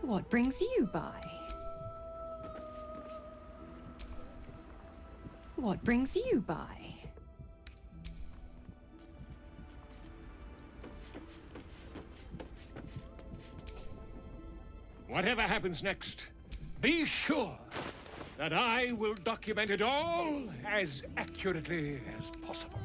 What brings you by? What brings you by? Whatever happens next, be sure that I will document it all as accurately as possible.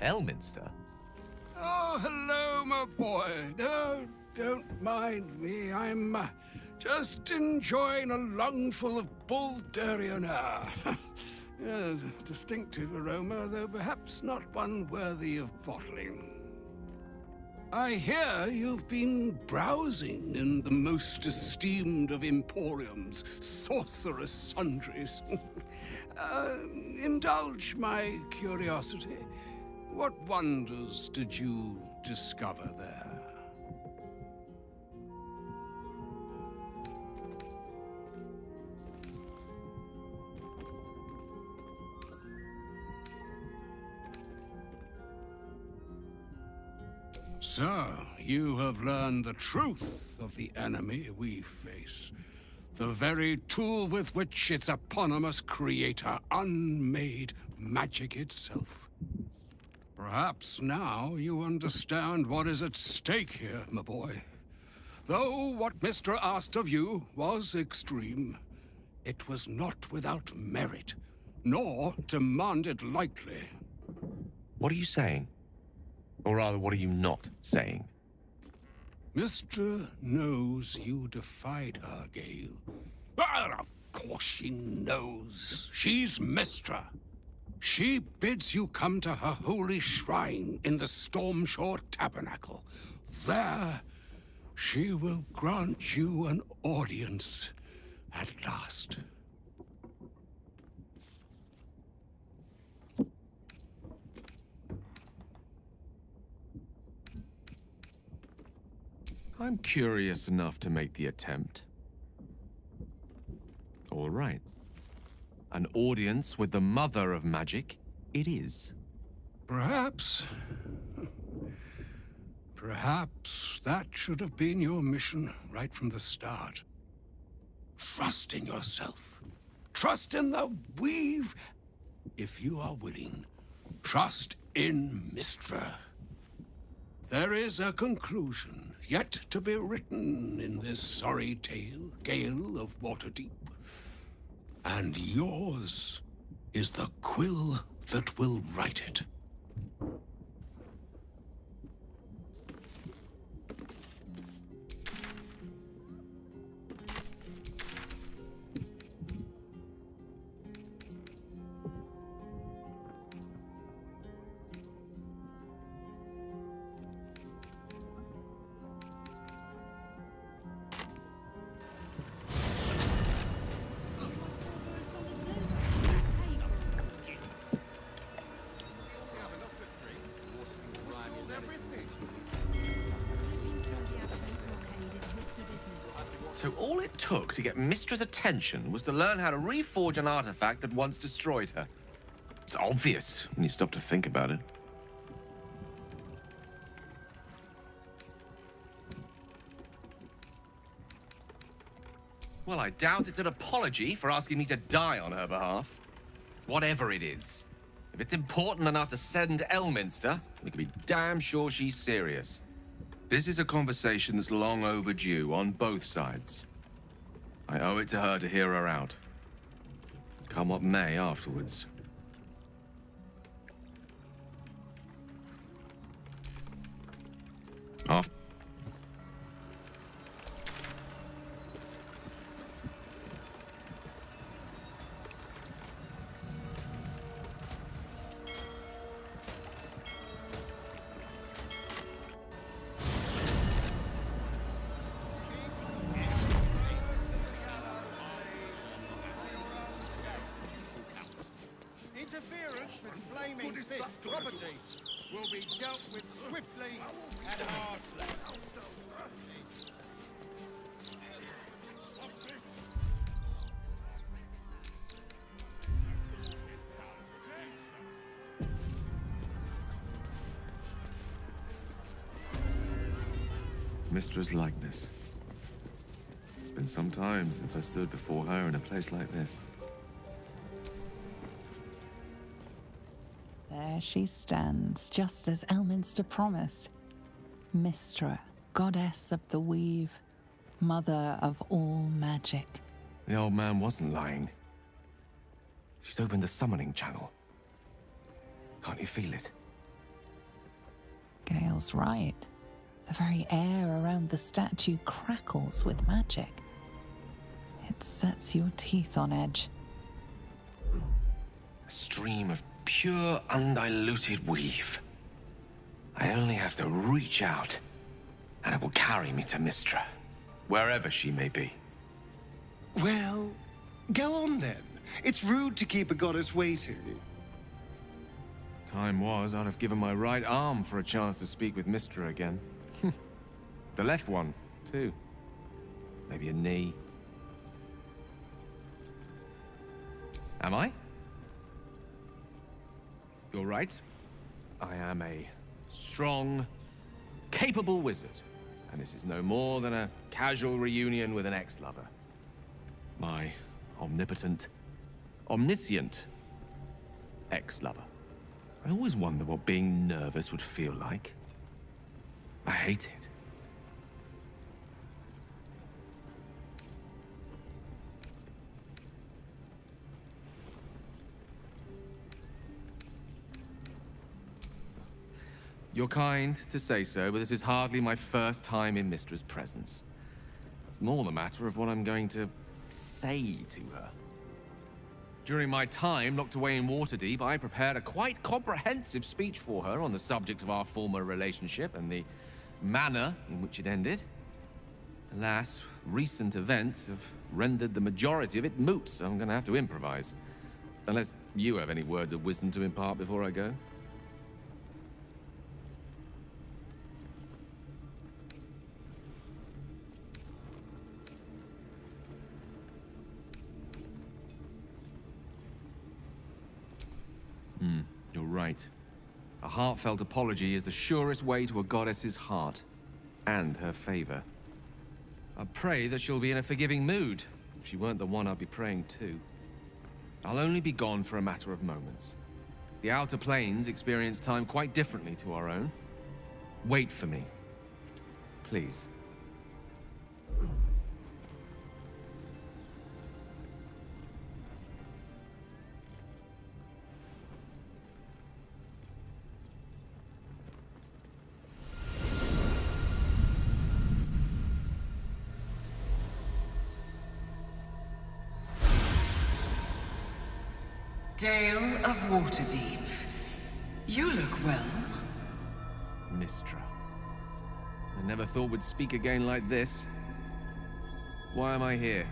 Elminster? Oh, hello, my boy. No, don't mind me. I'm just enjoying a lungful of Baldurian air. Yes, a distinctive aroma, though perhaps not one worthy of bottling. I hear you've been browsing in the most esteemed of emporiums, sorcerous sundries. Indulge my curiosity. What wonders did you discover there? So, you have learned the truth of the enemy we face. The very tool with which its eponymous creator unmade magic itself. Perhaps now you understand what is at stake here, my boy. Though what Mr. asked of you was extreme, it was not without merit, nor demanded lightly. What are you saying? Or rather, what are you not saying? Mr. knows you defied her, Gale. Well, of course she knows. She's Mistra. She bids you come to her holy shrine in the Stormshore Tabernacle. There, she will grant you an audience at last. I'm curious enough to make the attempt. All right. An audience with the mother of magic, it is. Perhaps that should have been your mission right from the start. Trust in yourself. Trust in the weave. If you are willing, trust in Mistra. There is a conclusion yet to be written in this sorry tale, Gale of Waterdeep. And yours is the quill that will write it. So all it took to get Mistra's attention was to learn how to reforge an artifact that once destroyed her. It's obvious when you stop to think about it. Well, I doubt it's an apology for asking me to die on her behalf. Whatever it is. If it's important enough to send Elminster, we can be damn sure she's serious. This is a conversation that's long overdue on both sides. I owe it to her to hear her out. Come what may afterwards. After Interference with flaming fist property will be dealt with swiftly and harshly. Mistra's likeness. It's been some time since I stood before her in a place like this. There she stands, just as Elminster promised. Mistra, goddess of the weave, mother of all magic. The old man wasn't lying. She's opened the summoning channel. Can't you feel it? Gale's right. The very air around the statue crackles with magic. It sets your teeth on edge. A stream of pure, undiluted weave. I only have to reach out, and it will carry me to Mystra, wherever she may be. Well, go on then. It's rude to keep a goddess waiting. Time was, I'd have given my right arm for a chance to speak with Mystra again. The left one, too. Maybe a knee. Am I? You're right. I am a strong, capable wizard. And this is no more than a casual reunion with an ex-lover. My omnipotent, omniscient ex-lover. I always wonder what being nervous would feel like. I hate it. You're kind to say so, but this is hardly my first time in Mystra's presence. It's more the matter of what I'm going to say to her. During my time locked away in Waterdeep, I prepared a quite comprehensive speech for her on the subject of our former relationship and the manner in which it ended. Alas, recent events have rendered the majority of it moot, so I'm going to have to improvise. Unless you have any words of wisdom to impart before I go. You're right. A heartfelt apology is the surest way to a goddess's heart, and her favor. I pray that she'll be in a forgiving mood. If she weren't the one I'd be praying to. I'll only be gone for a matter of moments. The Outer Planes experience time quite differently to our own. Wait for me. Please. Gale of Waterdeep. You look well. Mystra. I never thought we'd speak again like this. Why am I here?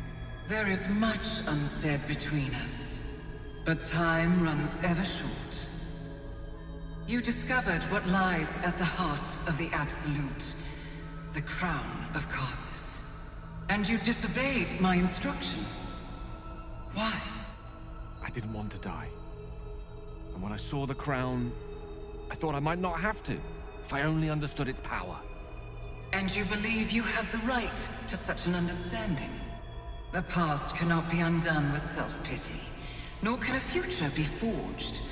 There is much unsaid between us, but time runs ever short. You discovered what lies at the heart of the Absolute, the crown of Karsus. And you disobeyed my instruction. Why? I didn't want to die. And when I saw the crown, I thought I might not have to, if I only understood its power. And you believe you have the right to such an understanding? The past cannot be undone with self-pity, nor can a future be forged.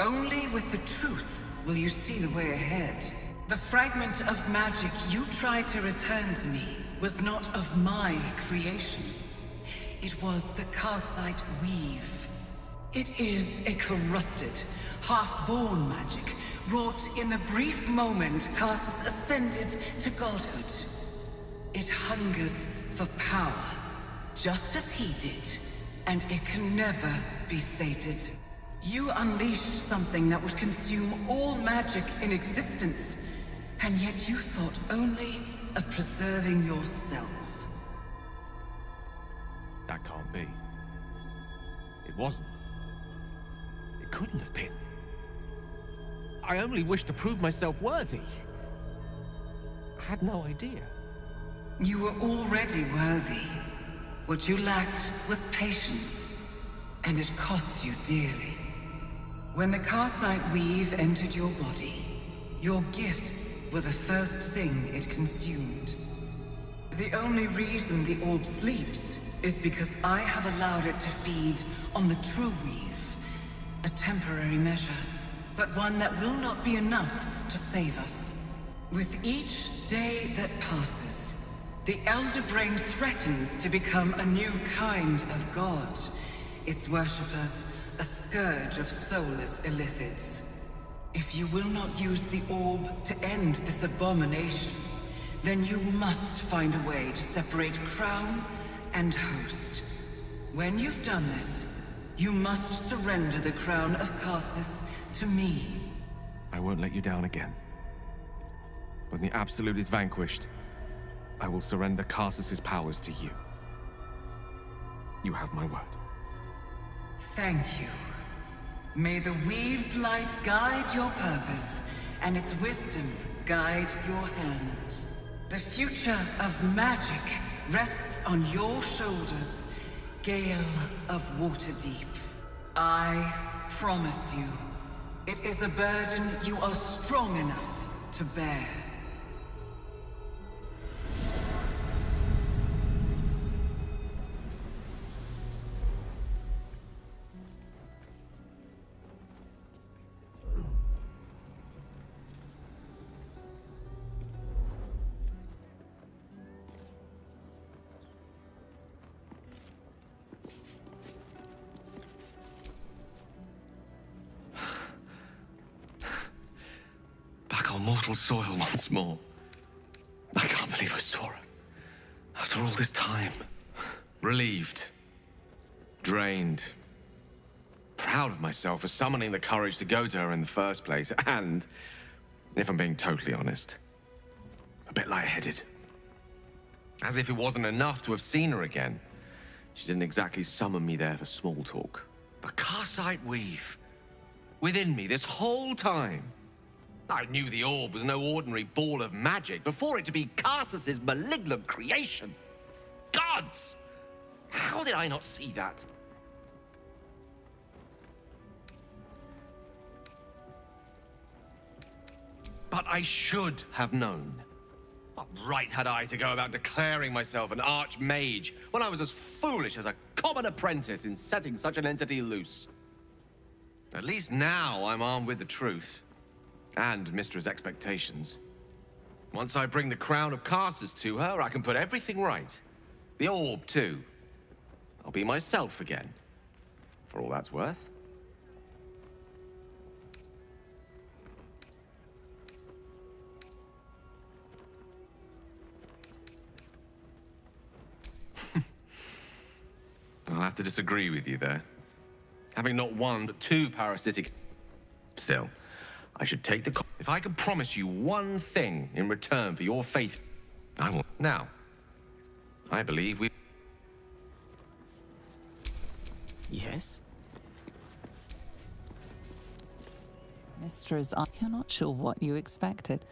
Only with the truth will you see the way ahead. The fragment of magic you tried to return to me was not of my creation. It was the Karsite Weave. It is a corrupted, half-born magic, wrought in the brief moment Karsus ascended to godhood. It hungers for power, just as he did, and it can never be sated. You unleashed something that would consume all magic in existence, and yet you thought only of preserving yourself. That can't be. It wasn't. It couldn't have been. I only wished to prove myself worthy. I had no idea. You were already worthy. What you lacked was patience, and it cost you dearly. When the Karsite Weave entered your body, your gifts were the first thing it consumed. The only reason the orb sleeps is because I have allowed it to feed on the true weave. A temporary measure, but one that will not be enough to save us. With each day that passes, the Elder Brain threatens to become a new kind of god. Its worshippers, a scourge of soulless illithids. If you will not use the orb to end this abomination, then you must find a way to separate crown and host. When you've done this, you must surrender the crown of Karsus to me. I won't let you down again. When the Absolute is vanquished, I will surrender Karsus's powers to you. You have my word. Thank you. May the Weave's light guide your purpose, and its wisdom guide your hand. The future of magic rests on your shoulders, Gale of Waterdeep. I promise you, it is a burden you are strong enough to bear. Mortal soil once more. I can't believe I saw her. After all this time. Relieved. Drained. Proud of myself for summoning the courage to go to her in the first place. And, if I'm being totally honest, a bit lightheaded. As if it wasn't enough to have seen her again. She didn't exactly summon me there for small talk. The Karsite Weave. Within me this whole time. I knew the orb was no ordinary ball of magic before it to be Karsus's malignant creation. Gods! How did I not see that? But I should have known. What right had I to go about declaring myself an archmage when I was as foolish as a common apprentice in setting such an entity loose? At least now I'm armed with the truth. And Mistra's expectations. Once I bring the crown of Karsus to her, I can put everything right. The orb, too. I'll be myself again. For all that's worth. I'll have to disagree with you there. Having not one, but two parasitic... Still... I should take the... If I could promise you one thing in return for your faith, I will. Now, I believe we... Yes? Mistress, you're not sure what you expected.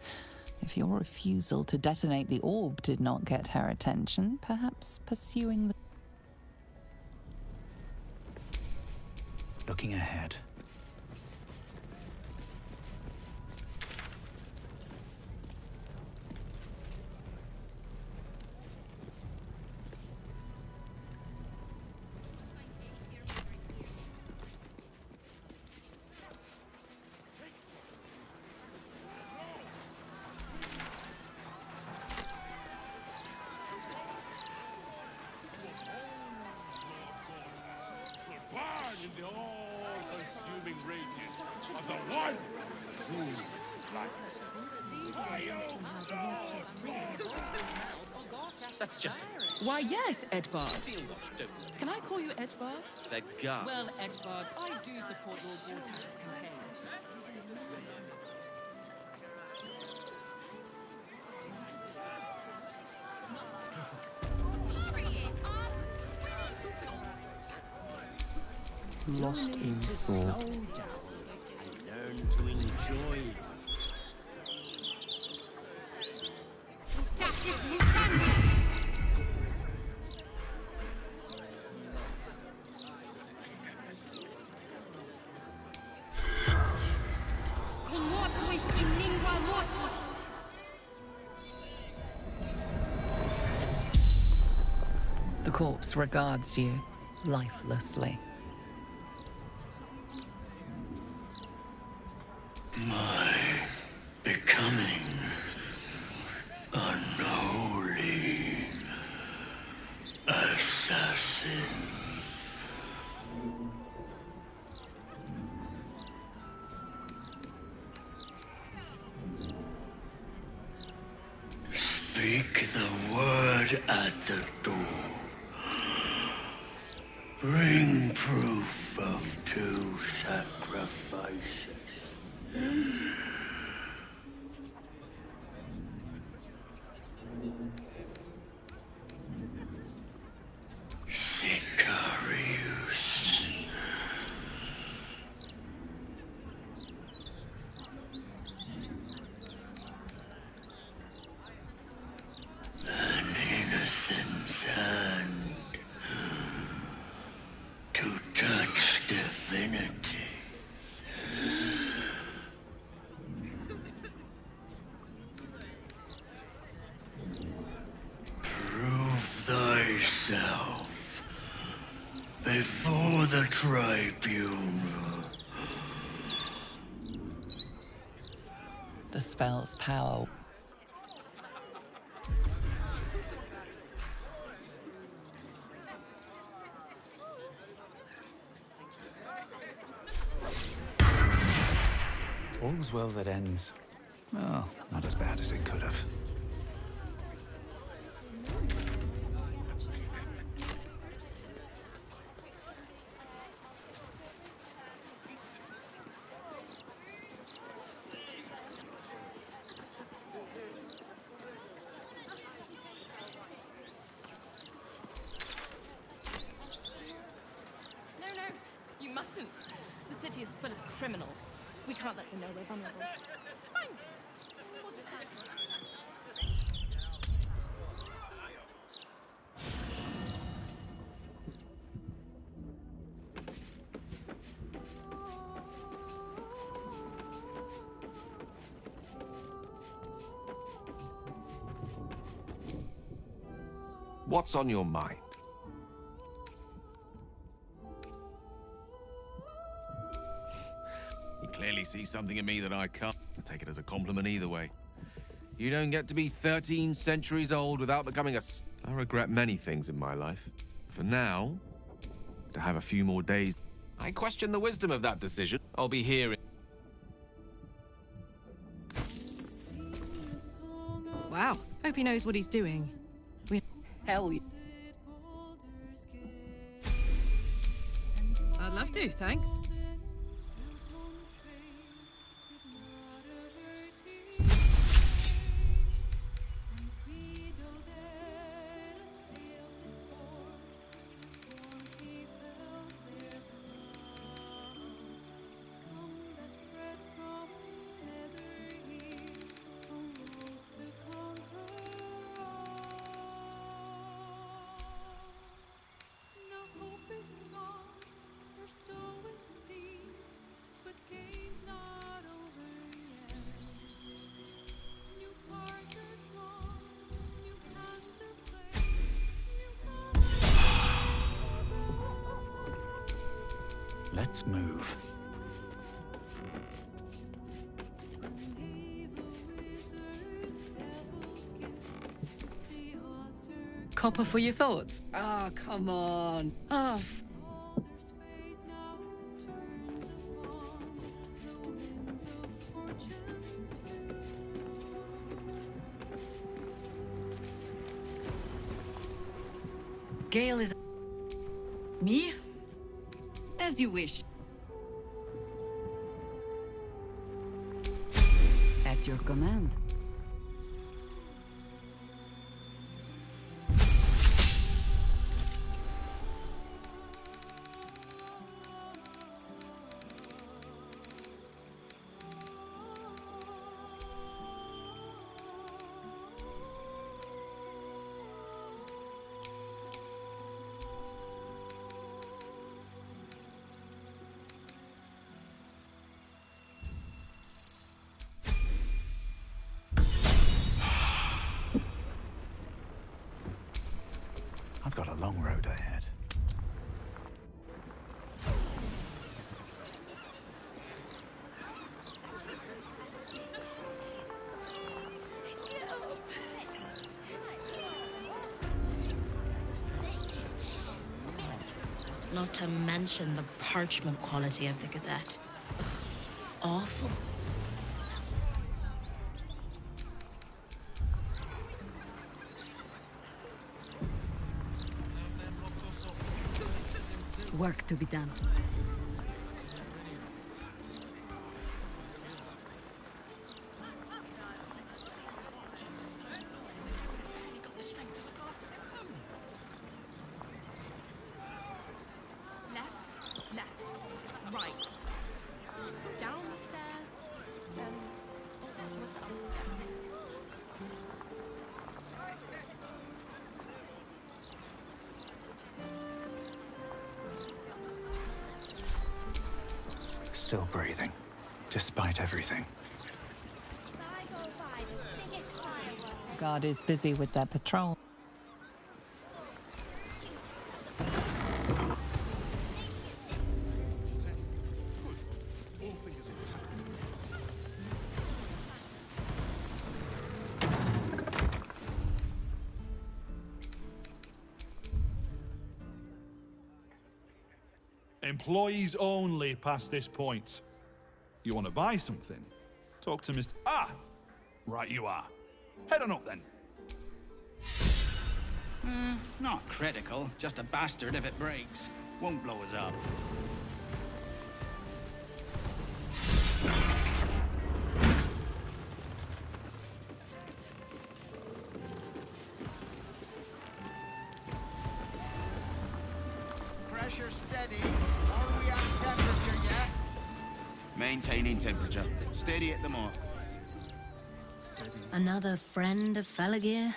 If your refusal to detonate the orb did not get her attention, perhaps pursuing the... Looking ahead. In the all-consuming radiance of the one who That's just Why, yes, Edvard. Steelwatch, don't we? Can I call you Edvard? They're guards. Well, Edvard, I do support your Vortex campaign. Lost in thought. And learn to enjoy. The corpse regards you lifelessly. My becoming unholy assassin. Speak the word at the door. Bring proof of 2 sacrifices. tribunal. The spell's power. All's well that ends. Well, not as bad as it could have. No, you mustn't. The city is full of criminals. We can't let them know we're vulnerable. Fine. We'll just What's on your mind? You clearly see something in me that I can't. I take it as a compliment either way. You don't get to be 13 centuries old without becoming a... I regret many things in my life. For now, to have a few more days... I question the wisdom of that decision. I'll be here in... Wow. Hope he knows what he's doing. Hell yeah. I'd love to, thanks. Let's move. Copper for your thoughts? Oh, come on. Oh, Gale is... Me? As you wish. At your command. I've got a long road ahead. Not to mention the parchment quality of the Gazette. Ugh, awful. Work to be done. Right. Down the stairs, then... Oh, what's the other Still breathing, despite everything. Guard is busy with their patrol. Employees only past this point. You want to buy something? Talk to Mr. Ah! Right you are. Head on up then. Not critical, just a bastard if it breaks. Won't blow us up. Pressure steady. Are we at temperature yet? Maintaining temperature. Steady at the mark. Another friend of Felagir?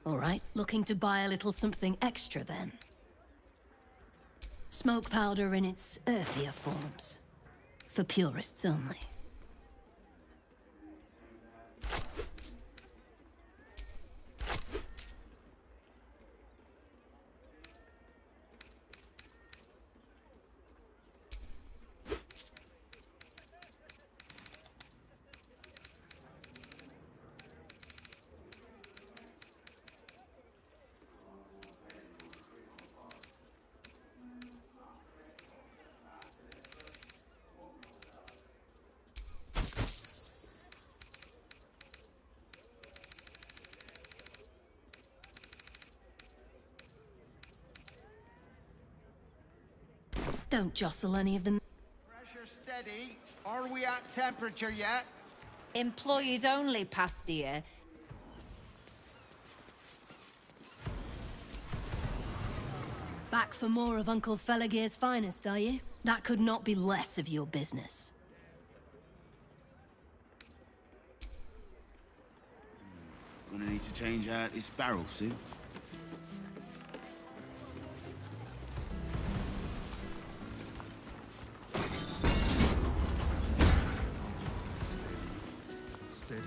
All right, looking to buy a little something extra then. Smoke powder in its earthier forms. For purists only. Don't jostle any of them. Pressure steady. Are we at temperature yet? Employees only, Pastia. Back for more of Uncle Felagir's finest, are you? That could not be less of your business. Gonna need to change out this barrel soon. Steady.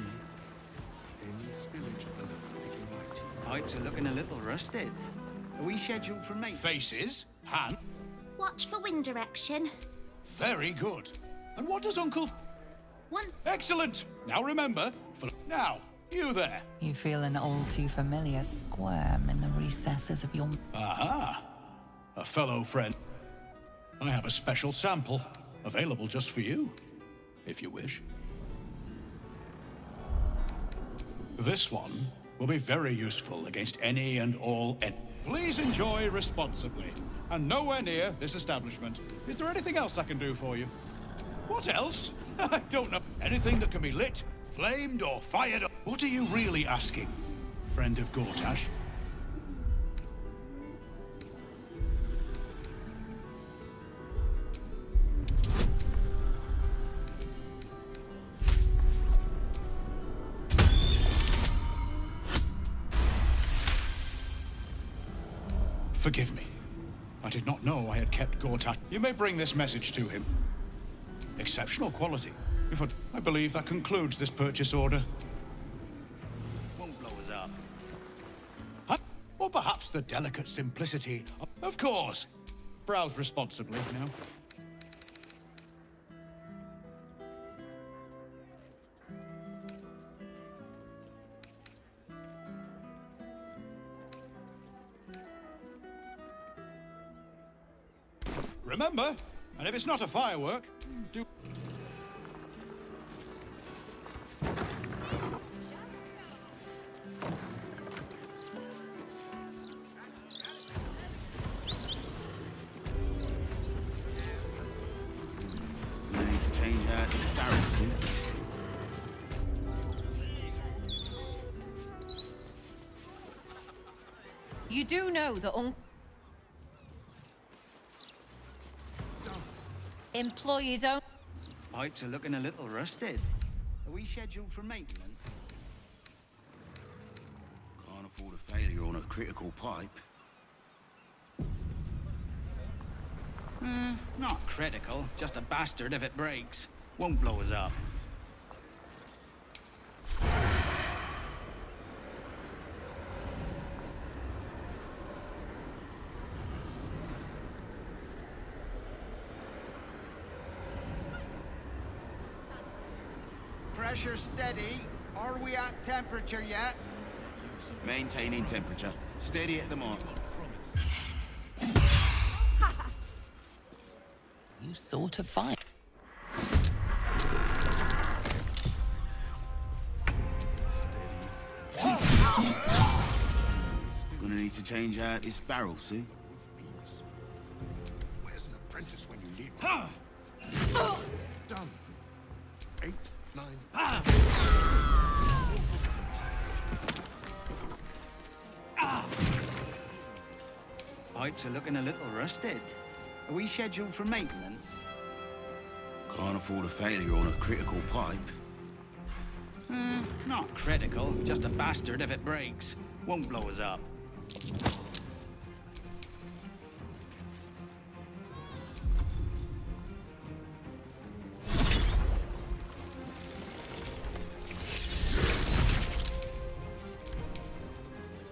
Any spillage of picking right. Pipes are looking a little rusted. Are we scheduled for maintenance? Faces, hand. Watch for wind direction. Very good. And what does Uncle... One... Excellent! Now remember, for... Now, you there. You feel an all too familiar squirm in the recesses of your... Aha! A fellow friend. I have a special sample, available just for you, if you wish. This one will be very useful against any and all Please enjoy responsibly, and nowhere near this establishment. Is there anything else I can do for you? What else? I don't know. Anything that can be lit, flamed, or fired. What are you really asking, friend of Gortash? Forgive me. I did not know I had kept Gortash. You may bring this message to him. Exceptional quality. I believe that concludes this purchase order. Won't blow us up. Huh? Or perhaps the delicate simplicity. Of course. Browse responsibly now. Remember, and if it's not a firework, do... I need to change out this barrel soon. You do know that employees only... Pipes are looking a little rusted. Are we scheduled for maintenance? Can't afford a failure on a critical pipe. Not critical, just a bastard if it breaks. Won't blow us up. Pressure steady. Are we at temperature yet? Maintaining temperature. Steady at the mark. new sort of fight. Gonna need to change out this barrel soon. Where's an apprentice when you need one? Done. 8, 9. Pipes are looking a little rusted. Are we scheduled for maintenance? Can't afford a failure on a critical pipe. Not critical, just a bastard if it breaks. Won't blow us up.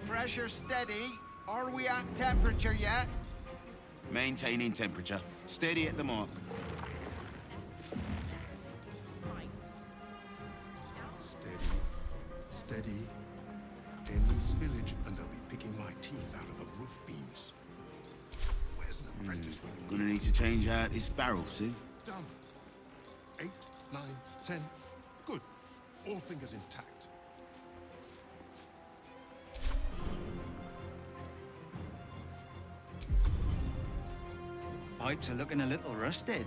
Pressure steady. Are we at temperature yet? Maintaining temperature. Steady at the mark. Steady. Steady. Any spillage and I'll be picking my teeth out of the roof beams. Where's an apprentice when you Gonna need to change out this barrel soon. Done. 8, 9, 10. Good. All fingers intact. Pipes are looking a little rusted.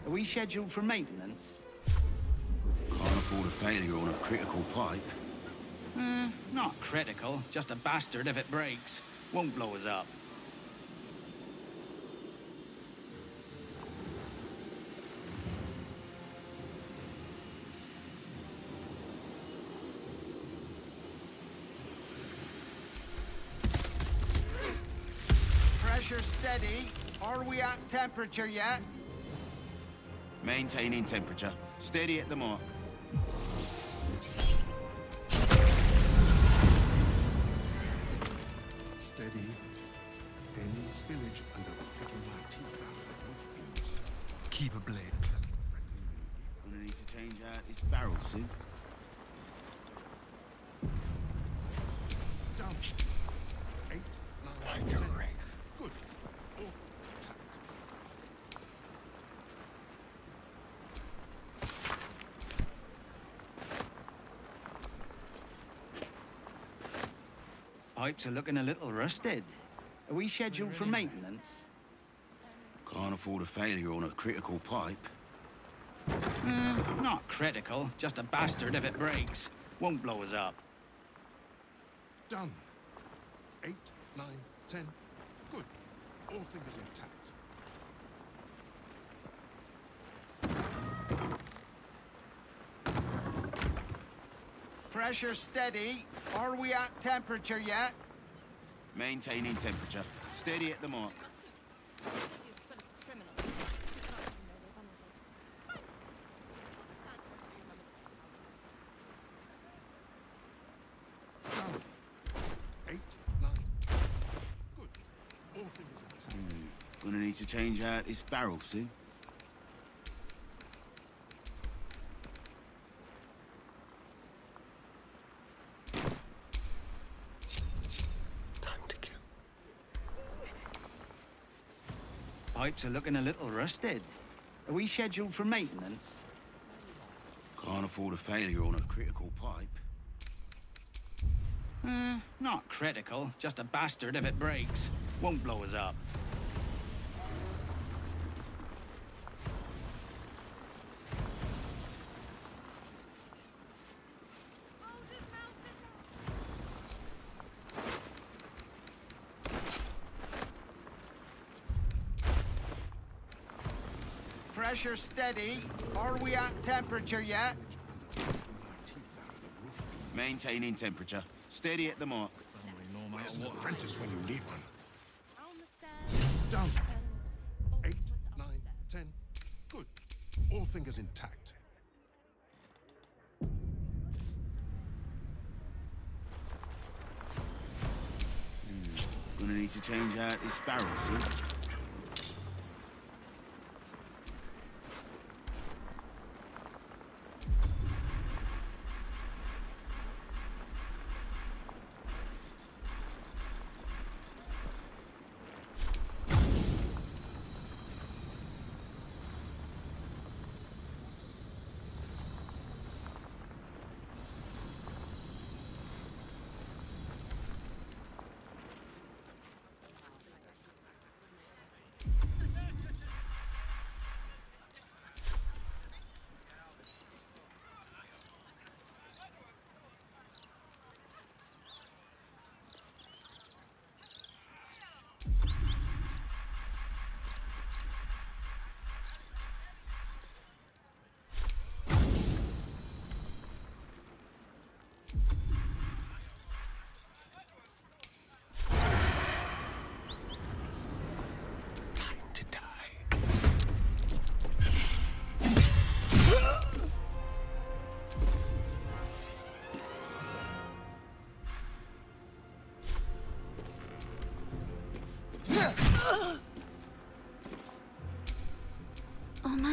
Are we scheduled for maintenance? Can't afford a failure on a critical pipe. Not critical, just a bastard if it breaks. Won't blow us up. Pressure steady. Are we at temperature yet? Maintaining temperature. Steady at the mark. Steady. Any spillage and I'll be picking my teeth out of the roof beams. Keep a blade. Gonna need to change out this barrel soon. Done. 8, 9, 10. Good. All intact. Pipes are looking a little rusted. Are we scheduled for maintenance? Can't afford a failure on a critical pipe. Not critical, just a bastard if it breaks. Won't blow us up. Done. 8, 9, 10. Good. All fingers intact. Pressure steady. Are we at temperature yet? Maintaining temperature. Steady at the mark. Done. 8, 9. Good. All fingers intact. Gonna need to change out this barrel soon. Pipes are looking a little rusted. Are we scheduled for maintenance? Can't afford a failure on a critical pipe. Not critical, just a bastard if it breaks. Won't blow us up. Pressure steady. Are we at temperature yet? Maintaining temperature. Steady at the mark. Where's an apprentice when you need one? Done. 8, 9, 10. Good. All fingers intact. Gonna need to change out this barrel soon.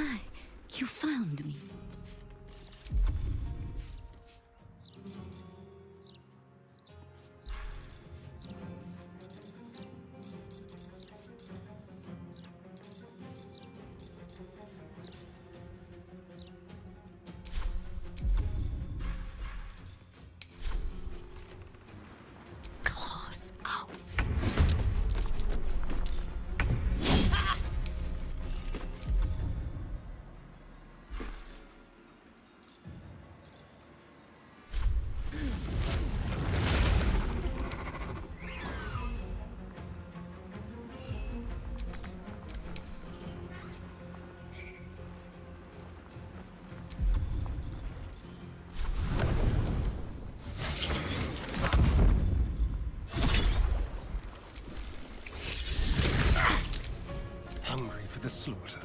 Ah, you found me. Claws out. Hungry for the slaughter.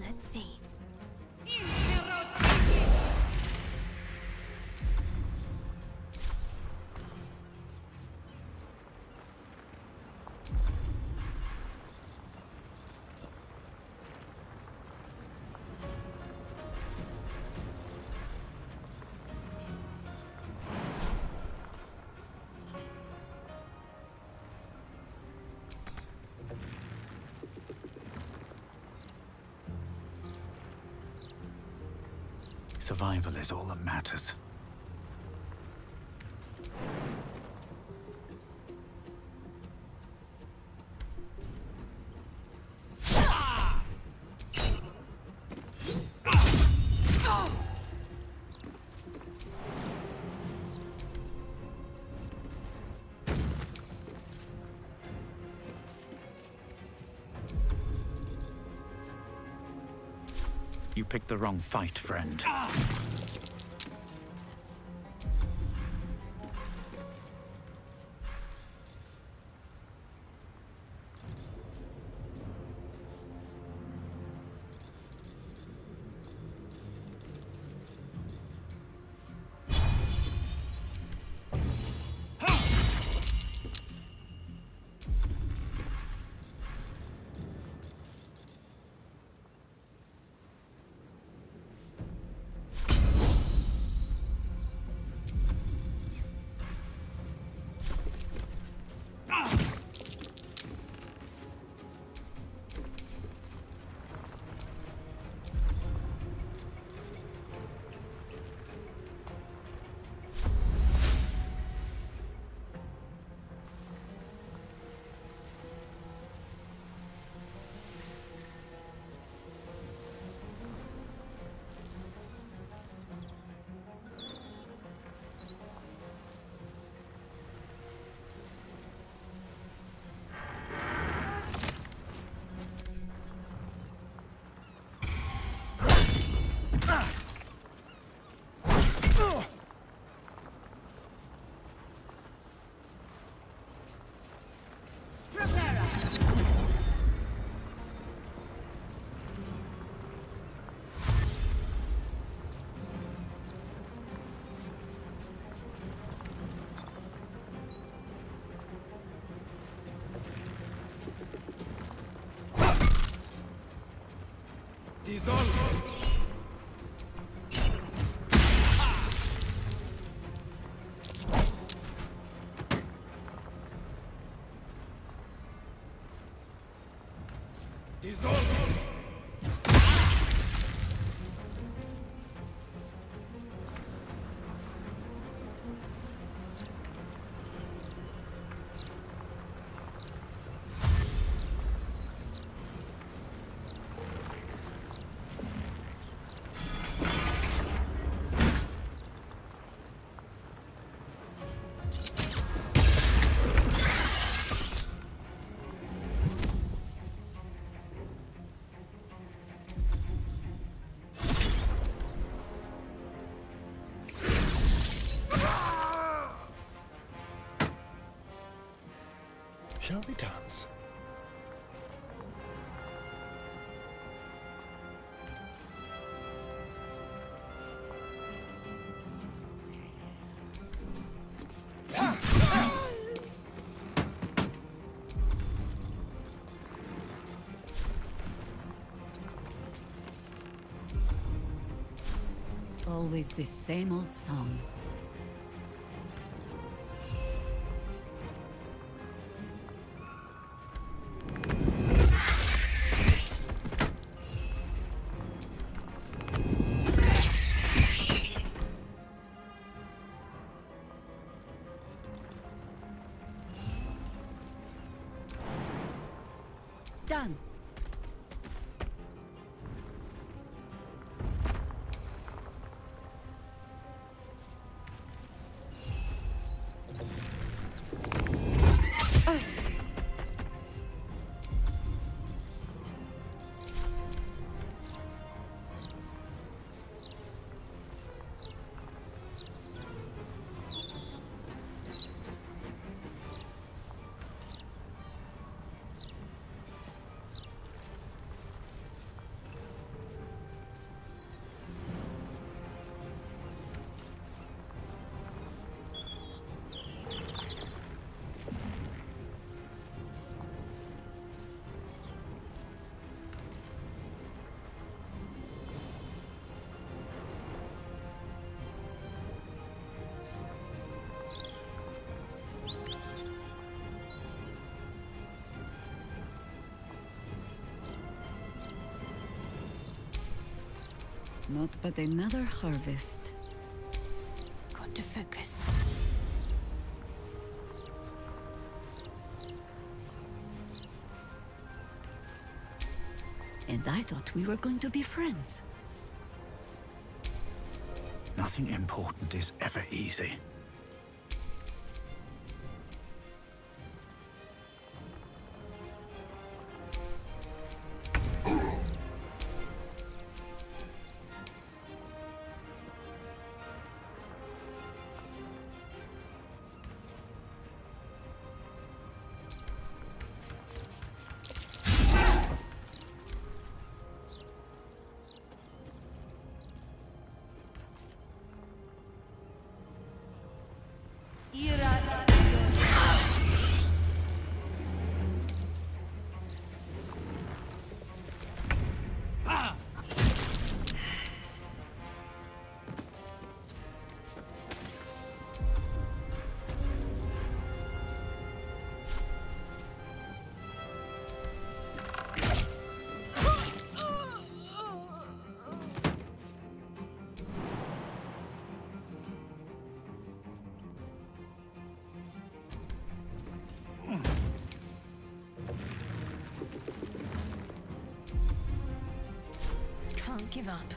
Let's see. Survival is all that matters. You picked the wrong fight, friend. Dissolve! Dissolve! Shall we dance? Always this same old song. Done. Not but another harvest. Got to focus. And I thought we were going to be friends. Nothing important is ever easy. Can't give up.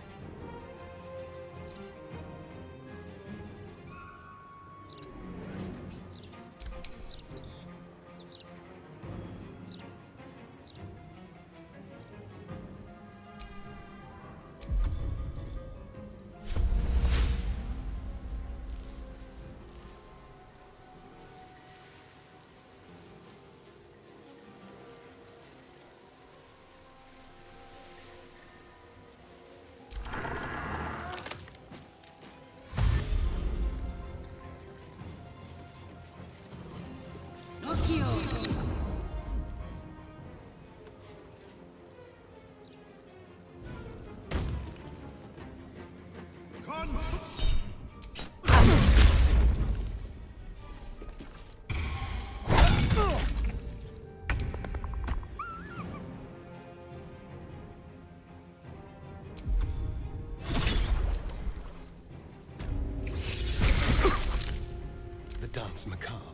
dance macabre.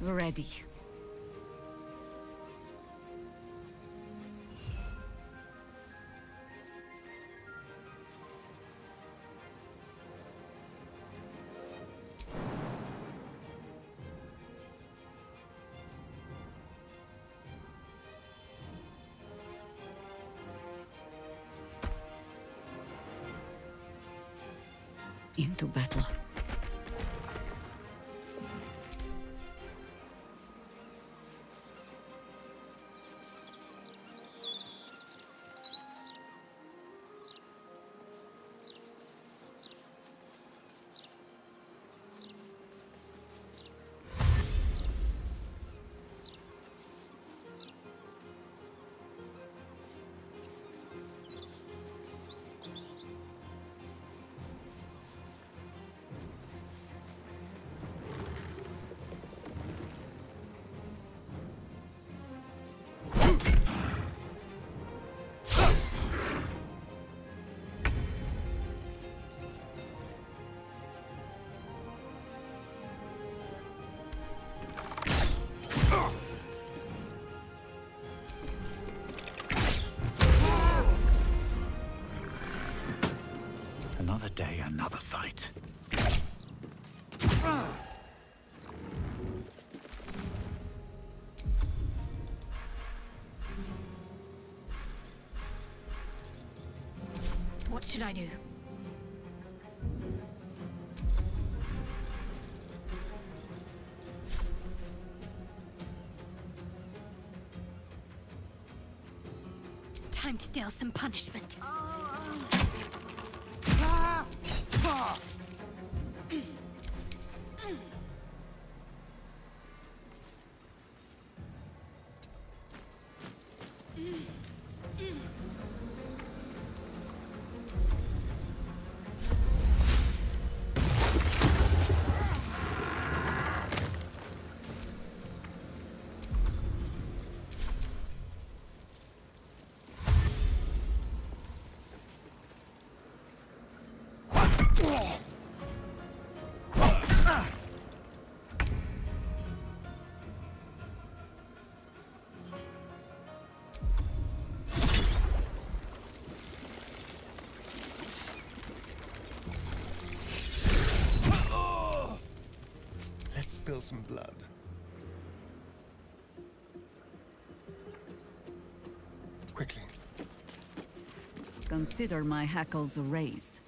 Ready. Into battle. Another day, another fight. What should I do? Time to deal some punishment. Let's spill some blood. Quickly. Consider my hackles raised.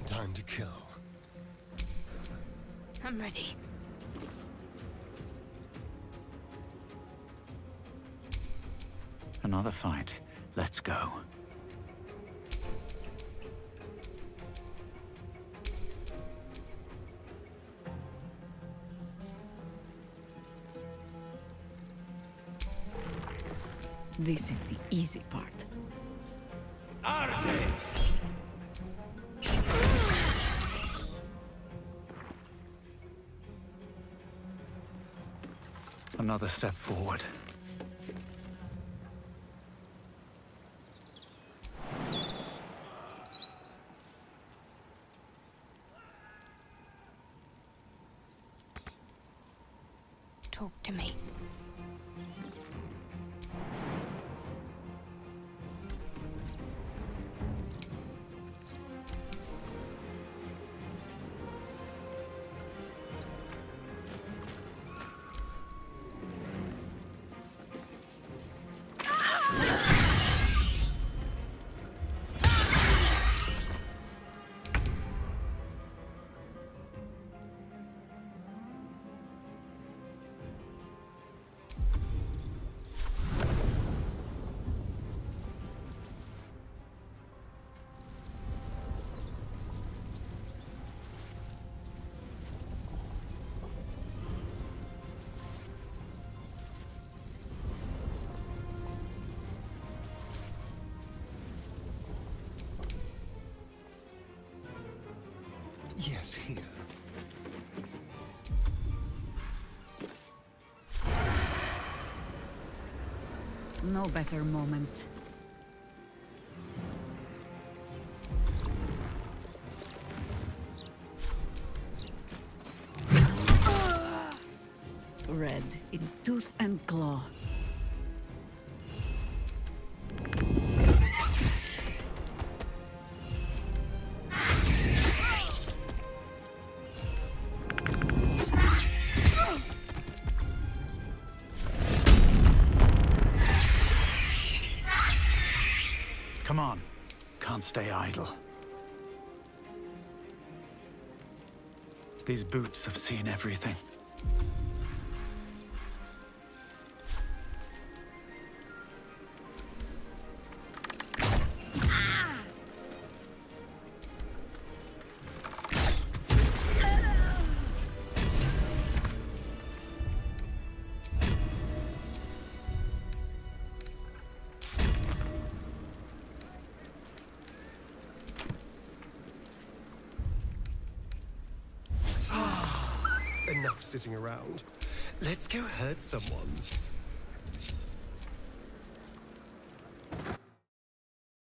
Time to kill. I'm ready. Another fight. Let's go. This is the easy part. Ardes! Another step forward. talk to me. Yes, here. No better moment. Red in tooth and claw. Come on. Can't stay idle. These boots have seen everything. Enough sitting around. Let's go hurt someone.